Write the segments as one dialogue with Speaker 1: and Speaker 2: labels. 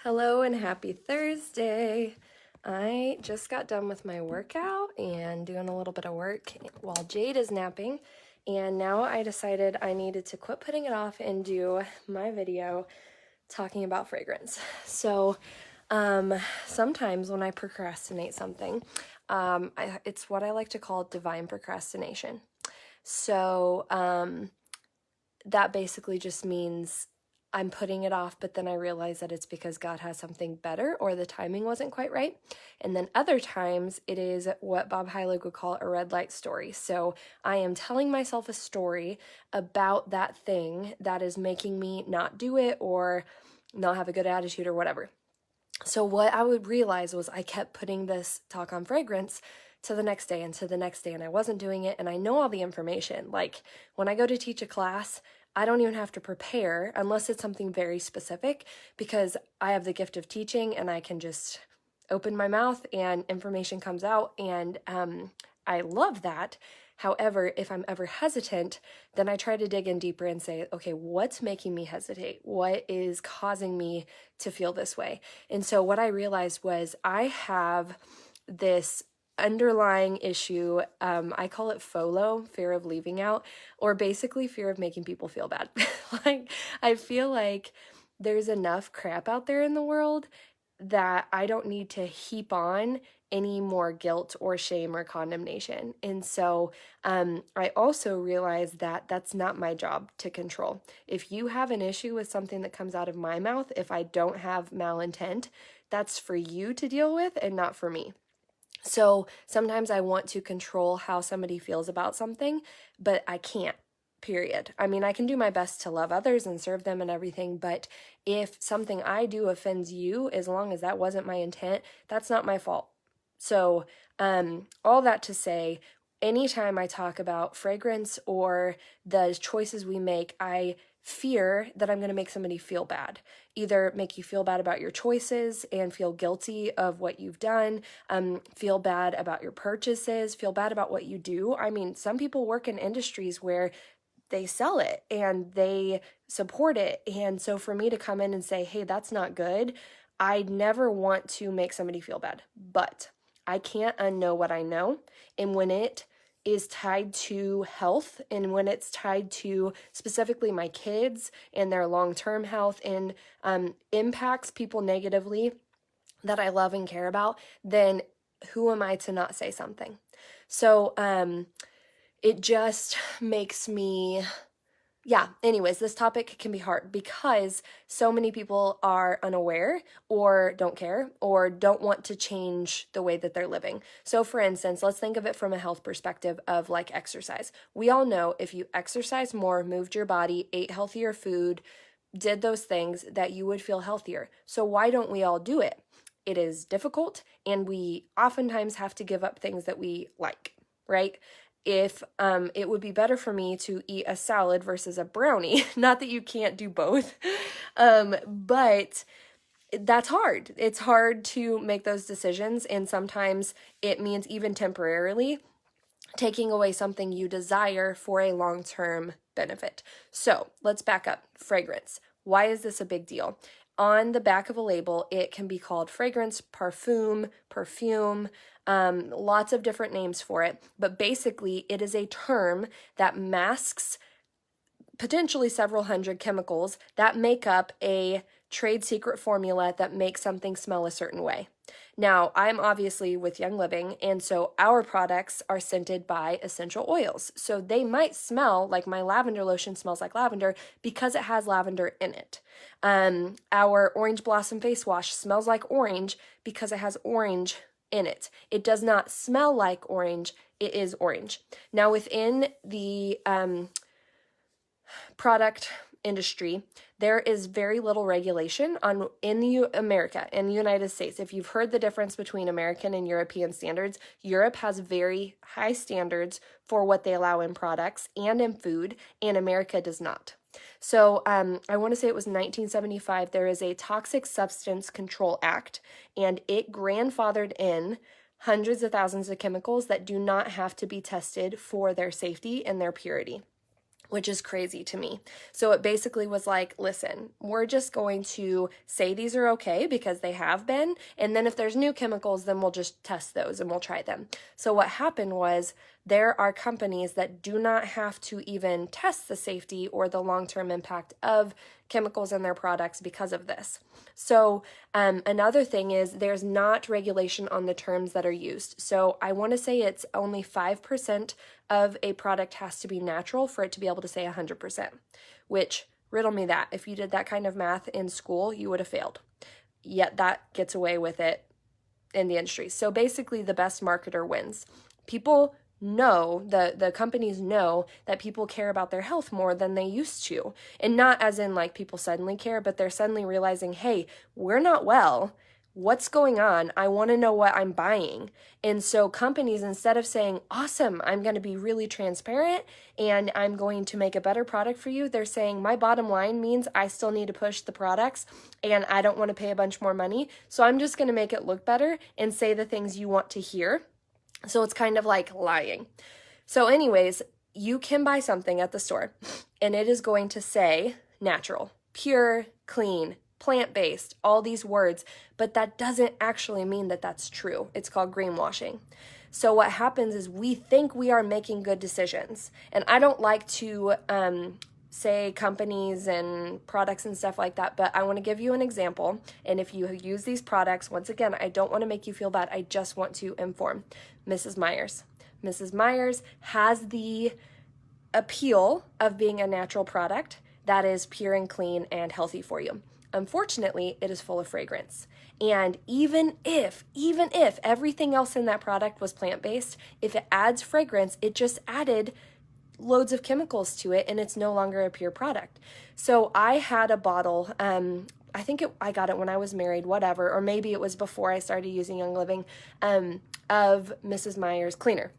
Speaker 1: Hello and happy Thursday. I just got done with my workout and doing a little bit of work while Jade is napping. And now I decided I needed to quit putting it off and do my video talking about fragrance. So, sometimes when I procrastinate something, it's what I like to call divine procrastination. So, that basically just means I'm putting it off, but then I realize that it's because God has something better or the timing wasn't quite right. And then other times it is what Bob Heilig would call a red light story. So I am telling myself a story about that thing that is making me not do it or not have a good attitude or whatever. So what I would realize was I kept putting this talk on fragrance to the next day and to the next day, and I wasn't doing it, and I know all the information. Like when I go to teach a class, I don't even have to prepare unless it's something very specific because I have the gift of teaching and I can just open my mouth and information comes out, and I love that. However, if I'm ever hesitant, then I try to dig in deeper and say, okay, what's making me hesitate? What is causing me to feel this way? And so what I realized was I have this underlying issue. I call it FOLO, fear of leaving out, or basically fear of making people feel bad. Like, I feel like there's enough crap out there in the world that I don't need to heap on any more guilt or shame or condemnation. And so I also realize that that's not my job to control. If you have an issue with something that comes out of my mouth, if I don't have malintent, that's for you to deal with and not for me. So sometimes I want to control how somebody feels about something, but I can't. Period. I mean, I can do my best to love others and serve them and everything, but if something I do offends you, as long as that wasn't my intent, that's not my fault. So, all that to say, anytime I talk about fragrance or the choices we make, I fear that I'm going to make somebody feel bad. Either make you feel bad about your choices and feel guilty of what you've done, feel bad about your purchases, feel bad about what you do. I mean, some people work in industries where they sell it and they support it. And so for me to come in and say, hey, that's not good, I never want to make somebody feel bad. But I can't unknow what I know. And when it is tied to health and when it's tied to specifically my kids and their long-term health and impacts people negatively that I love and care about, then who am I to not say something? So it just makes me, anyways, this topic can be hard because so many people are unaware or don't care or don't want to change the way that they're living. So for instance, let's think of it from a health perspective of like exercise. We all know if you exercise more, moved your body, ate healthier food, did those things, that you would feel healthier. So why don't we all do it? It is difficult and we oftentimes have to give up things that we like, right? If it would be better for me to eat a salad versus a brownie, not that you can't do both, but that's hard. It's hard to make those decisions, and sometimes it means even temporarily taking away something you desire for a long-term benefit. So let's back up. Fragrance. Why is this a big deal? On the back of a label, it can be called fragrance, perfume, lots of different names for it. But basically, it is a term that masks potentially several hundred chemicals that make up a trade secret formula that makes something smell a certain way. Now, I'm obviously with Young Living, and so our products are scented by essential oils. So they might smell like my lavender lotion smells like lavender because it has lavender in it. Our Orange Blossom Face Wash smells like orange because it has orange in it. It does not smell like orange, it is orange. Now, within the product industry, there is very little regulation in the United States. If you've heard the difference between American and European standards, Europe has very high standards for what they allow in products and in food, and America does not. So I want to say it was 1975, there is a Toxic Substance Control Act, and it grandfathered in hundreds of thousands of chemicals that do not have to be tested for their safety and their purity. which is crazy to me. So it basically was like, listen, we're just going to say these are okay because they have been, and then if there's new chemicals, then we'll just test those and we'll try them. So what happened was there are companies that do not have to even test the safety or the long-term impact of chemicals in their products because of this. So another thing is there's not regulation on the terms that are used. So I want to say it's only 5% of a product has to be natural for it to be able to say 100%, which, riddle me that. If you did that kind of math in school, you would have failed. Yet that gets away with it in the industry. So basically the best marketer wins. People know, the companies know that people care about their health more than they used to. And not as in like people suddenly care, but they're suddenly realizing, hey, we're not well. What's going on? I want to know what I'm buying. And so companies, instead of saying, awesome, I'm going to be really transparent and I'm going to make a better product for you, they're saying my bottom line means I still need to push the products and I don't want to pay a bunch more money. So I'm just going to make it look better and say the things you want to hear. So it's kind of like lying. So anyways, you can buy something at the store and it is going to say natural, pure, clean, plant-based, all these words, but that doesn't actually mean that that's true. It's called greenwashing. So what happens is we think we are making good decisions. And I don't like to say companies and products and stuff like that, but I want to give you an example. And if you use these products, once again, I don't want to make you feel bad. I just want to inform. Mrs. Meyer's. Mrs. Meyer's has the appeal of being a natural product that is pure and clean and healthy for you. Unfortunately, it is full of fragrance. And even if everything else in that product was plant-based, if it adds fragrance, it just added loads of chemicals to it and it's no longer a pure product. So I had a bottle, I got it when I was married, whatever, or maybe it was before I started using Young Living, of Mrs. Meyer's cleaner.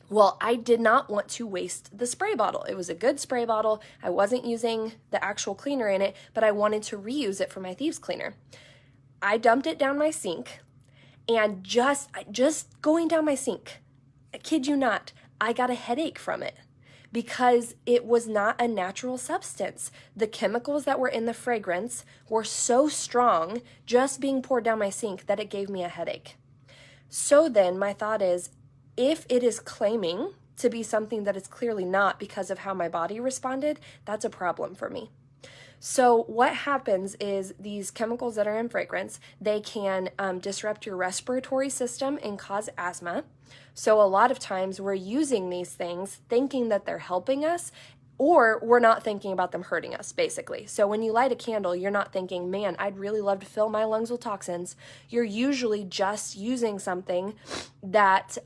Speaker 1: Well, I did not want to waste the spray bottle. It was a good spray bottle. I wasn't using the actual cleaner in it, but I wanted to reuse it for my thieves cleaner. I dumped it down my sink, and just going down my sink, I kid you not, I got a headache from it because it was not a natural substance. The chemicals that were in the fragrance were so strong just being poured down my sink that it gave me a headache. So then my thought is, if it is claiming to be something that it's clearly not because of how my body responded, that's a problem for me. So what happens is these chemicals that are in fragrance, they can disrupt your respiratory system and cause asthma. So a lot of times we're using these things thinking that they're helping us, or we're not thinking about them hurting us, basically. So when you light a candle, you're not thinking, man, I'd really love to fill my lungs with toxins. You're usually just using something that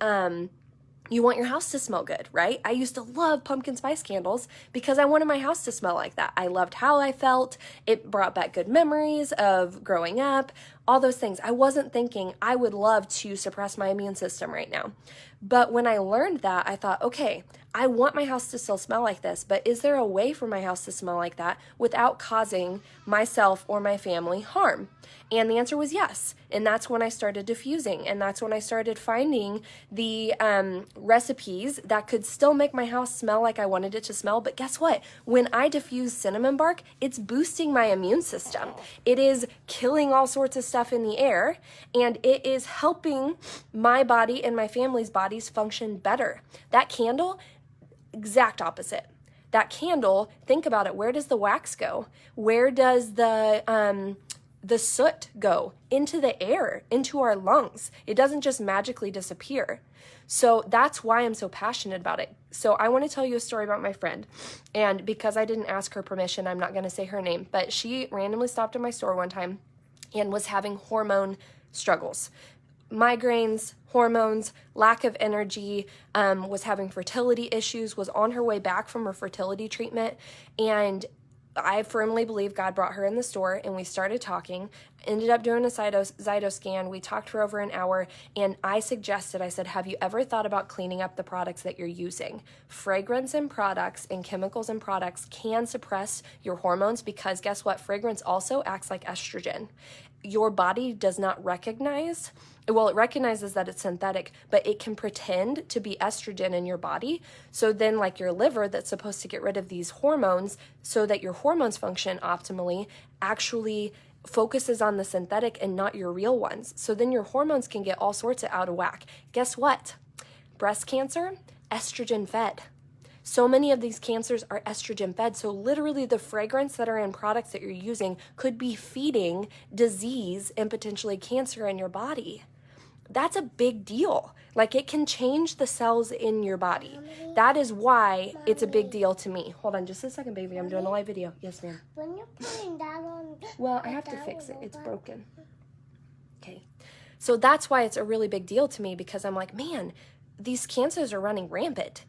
Speaker 1: you want your house to smell good, right? I used to love pumpkin spice candles because I wanted my house to smell like that. I loved how I felt. It brought back good memories of growing up, all those things. I wasn't thinking I would love to suppress my immune system right now. But when I learned that, I thought, okay, I want my house to still smell like this, but is there a way for my house to smell like that without causing myself or my family harm? And the answer was yes. And that's when I started diffusing. And that's when I started finding the recipes that could still make my house smell like I wanted it to smell. But guess what? When I diffuse cinnamon bark, it's boosting my immune system. It is killing all sorts of stuff in the air. And it is helping my body and my family's bodies function better. That candle, exact opposite. That candle, think about it. Where does the wax go? Where does the soot go? Into the air, into our lungs. It doesn't just magically disappear. So that's why I'm so passionate about it. So I want to tell you a story about my friend. And because I didn't ask her permission, I'm not going to say her name, but she randomly stopped in my store one time and was having hormone struggles. Migraines, hormones, lack of energy, was having fertility issues, was on her way back from her fertility treatment. And I firmly believe God brought her in the store and we started talking, ended up doing a Zytoscan. We talked for over an hour and I said, have you ever thought about cleaning up the products that you're using? Fragrance and products and chemicals and products can suppress your hormones because guess what? Fragrance also acts like estrogen. Your body does not recognize Well, it recognizes that it's synthetic, but it can pretend to be estrogen in your body. So then like your liver that's supposed to get rid of these hormones so that your hormones function optimally actually focuses on the synthetic and not your real ones. So then your hormones can get all sorts of out of whack. Guess what? Breast cancer, estrogen fed. So many of these cancers are estrogen fed. So literally the fragrance that are in products that you're using could be feeding disease and potentially cancer in your body. That's a big deal. Like, it can change the cells in your body. That is why it's a big deal to me. Hold on just a second, baby. I'm doing a live video. Yes, ma'am.
Speaker 2: When you're putting that on,
Speaker 1: Well, I have to fix it. It's broken. Okay. So that's why it's a really big deal to me, because I'm like, man, these cancers are running rampant.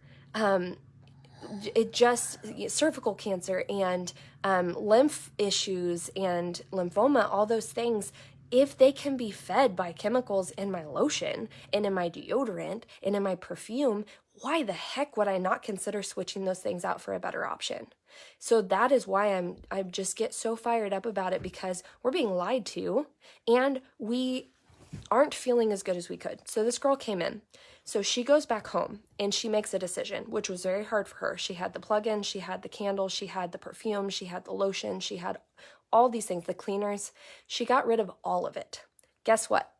Speaker 1: It just, cervical cancer and lymph issues and lymphoma, all those things, if they can be fed by chemicals in my lotion and in my deodorant and in my perfume, why the heck would I not consider switching those things out for a better option? So that is why I just get so fired up about it, because we're being lied to and we aren't feeling as good as we could. So this girl came in. So she goes back home and she makes a decision, which was very hard for her. She had the plug-in, she had the candle, she had the perfume, she had the lotion, she had all these things, the cleaners. She got rid of all of it. Guess what?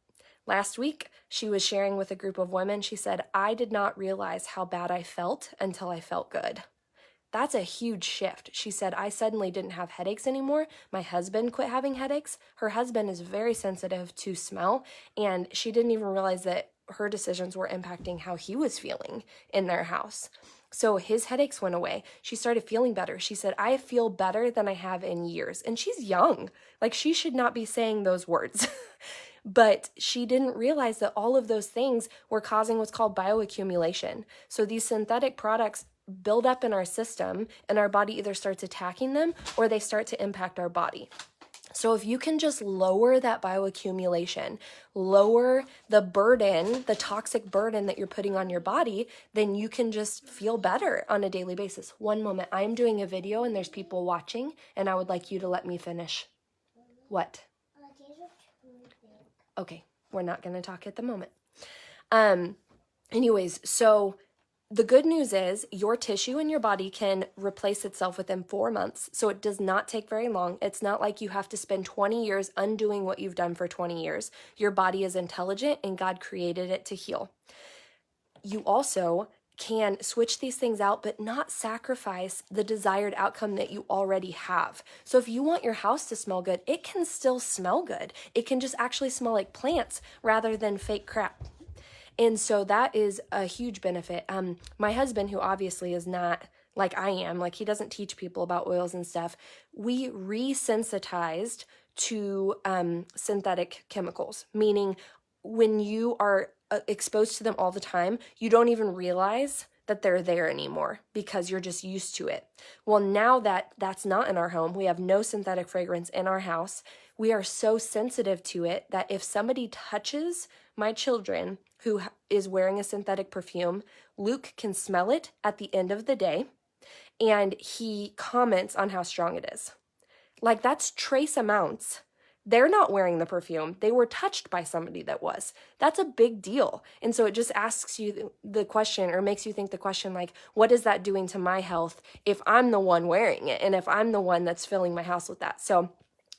Speaker 1: Last week, she was sharing with a group of women. She said, I did not realize how bad I felt until I felt good. That's a huge shift. She said, I suddenly didn't have headaches anymore. My husband quit having headaches. Her husband is very sensitive to smell, and she didn't even realize that her decisions were impacting how he was feeling in their house. So his headaches went away. She started feeling better. She said, I feel better than I have in years. And she's young. Like, she should not be saying those words. But she didn't realize that all of those things were causing what's called bioaccumulation. So these synthetic products build up in our system, and our body either starts attacking them or they start to impact our body. So if you can just lower that bioaccumulation, lower the burden, the toxic burden that you're putting on your body, then you can just feel better on a daily basis. One moment, I'm doing a video and there's people watching, and I would like you to let me finish. What? Okay, we're not going to talk at the moment. Anyways, so the good news is your tissue in your body can replace itself within 4 months. So it does not take very long. It's not like you have to spend 20 years undoing what you've done for 20 years. Your body is intelligent and God created it to heal. You also can switch these things out, but not sacrifice the desired outcome that you already have. So if you want your house to smell good, it can still smell good. It can just actually smell like plants rather than fake crap. And so that is a huge benefit. My husband, who obviously is not like I am, like he doesn't teach people about oils and stuff, we resensitized to synthetic chemicals, meaning when you are exposed to them all the time, you don't even realize that they're there anymore because you're just used to it. Well, now that that's not in our home, we have no synthetic fragrance in our house. We are so sensitive to it that if somebody touches my children who is wearing a synthetic perfume, Luke can smell it at the end of the day, and he comments on how strong it is. Like, that's trace amounts. They're not wearing the perfume. They were touched by somebody that was. That's a big deal. And so it just asks you the question, or makes you think the question, like, what is that doing to my health if I'm the one wearing it and if I'm the one that's filling my house with that? So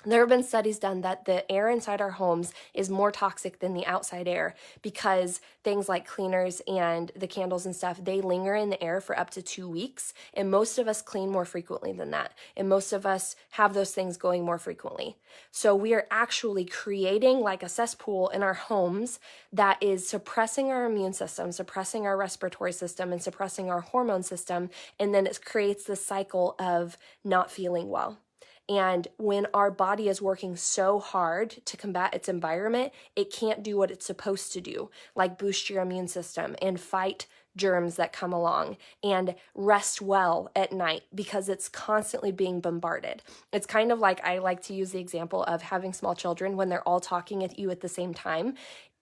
Speaker 1: there have been studies done that the air inside our homes is more toxic than the outside air because things like cleaners and the candles and stuff, they linger in the air for up to 2 weeks. And most of us clean more frequently than that. And most of us have those things going more frequently. So we are actually creating like a cesspool in our homes that is suppressing our immune system, suppressing our respiratory system, and suppressing our hormone system. And then it creates this cycle of not feeling well. And when our body is working so hard to combat its environment, it can't do what it's supposed to do, like boost your immune system and fight germs that come along and rest well at night because it's constantly being bombarded. It's kind of like, I like to use the example of having small children when they're all talking at you at the same time.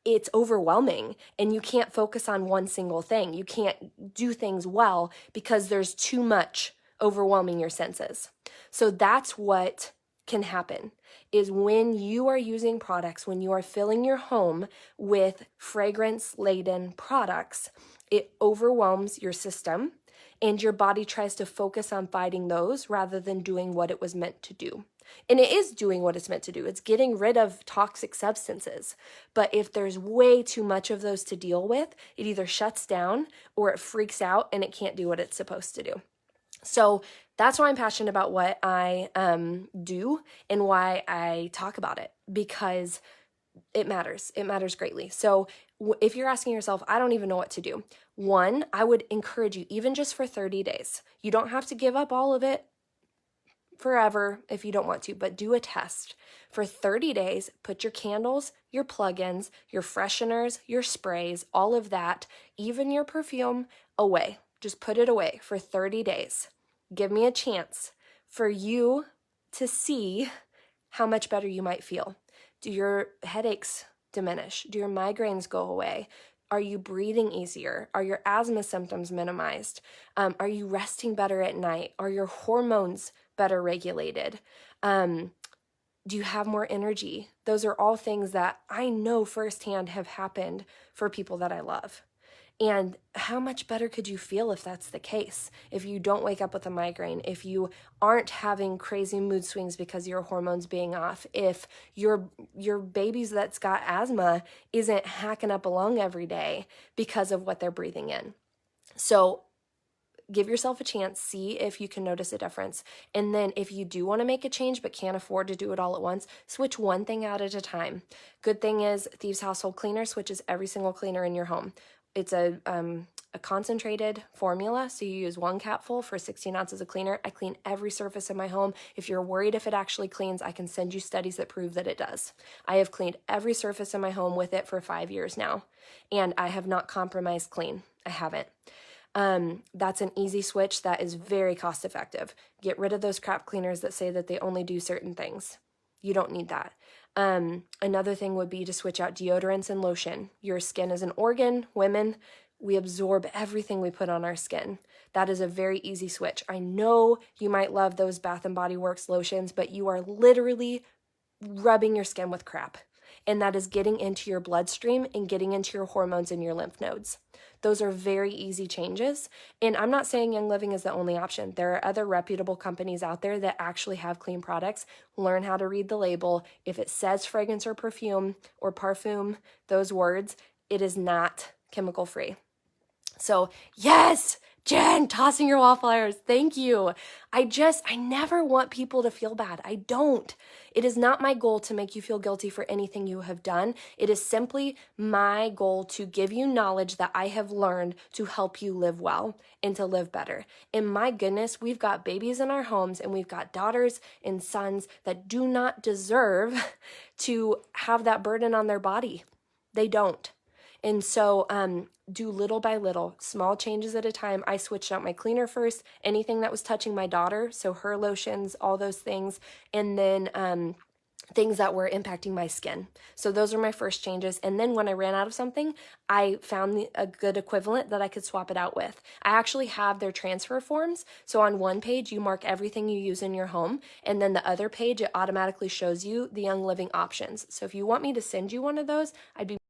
Speaker 1: It's overwhelming and you can't focus on one single thing. You can't do things well because there's too much overwhelming your senses. So that's what can happen is when you are using products, when you are filling your home with fragrance-laden products, it overwhelms your system and your body tries to focus on fighting those rather than doing what it was meant to do. And it is doing what it's meant to do. It's getting rid of toxic substances. But if there's way too much of those to deal with, it either shuts down or it freaks out and it can't do what it's supposed to do. So that's why I'm passionate about what I do and why I talk about it, because it matters. It matters greatly. So if you're asking yourself, I don't even know what to do. One, I would encourage you, even just for 30 days. You don't have to give up all of it forever if you don't want to, but do a test. For 30 days, put your candles, your plugins, your fresheners, your sprays, all of that, even your perfume, away. Just put it away for 30 days. Give me a chance for you to see how much better you might feel. Do your headaches diminish? Do your migraines go away? Are you breathing easier? Are your asthma symptoms minimized? Are you resting better at night? Are your hormones better regulated? Do you have more energy? Those are all things that I know firsthand have happened for people that I love. And how much better could you feel if that's the case? If you don't wake up with a migraine, if you aren't having crazy mood swings because your hormones being off, if your baby's that's got asthma isn't hacking up a lung every day because of what they're breathing in. So give yourself a chance, see if you can notice a difference. And then if you do want to make a change but can't afford to do it all at once, switch one thing out at a time. Good thing is Thieves Household Cleaner switches every single cleaner in your home. It's a concentrated formula, so you use 1 capful for 16 ounces of cleaner. I clean every surface in my home. If you're worried if it actually cleans, I can send you studies that prove that it does. I have cleaned every surface in my home with it for 5 years now, and I have not compromised clean. I haven't. That's an easy switch that is very cost effective. Get rid of those crap cleaners that say that they only do certain things. You don't need that. Another thing would be to switch out deodorants and lotion. Your skin is an organ. Women, we absorb everything we put on our skin. That is a very easy switch. I know you might love those Bath & Body Works lotions, but you are literally rubbing your skin with crap. And that is getting into your bloodstream and getting into your hormones and your lymph nodes. Those are very easy changes. And I'm not saying Young Living is the only option. There are other reputable companies out there that actually have clean products. Learn how to read the label. If it says fragrance or perfume or parfum, those words, it is not chemical free. So yes, Jen, tossing your wallflowers. Thank you. I never want people to feel bad. I don't. It is not my goal to make you feel guilty for anything you have done. It is simply my goal to give you knowledge that I have learned to help you live well and to live better. And my goodness, we've got babies in our homes and we've got daughters and sons that do not deserve to have that burden on their body. They don't. And so do little by little, small changes at a time. I switched out my cleaner first, anything that was touching my daughter, so her lotions, all those things, and then things that were impacting my skin. So those are my first changes. And then when I ran out of something, I found a good equivalent that I could swap it out with. I actually have their transfer forms. So on one page, you mark everything you use in your home. And then the other page, it automatically shows you the Young Living options. So if you want me to send you one of those, I'd be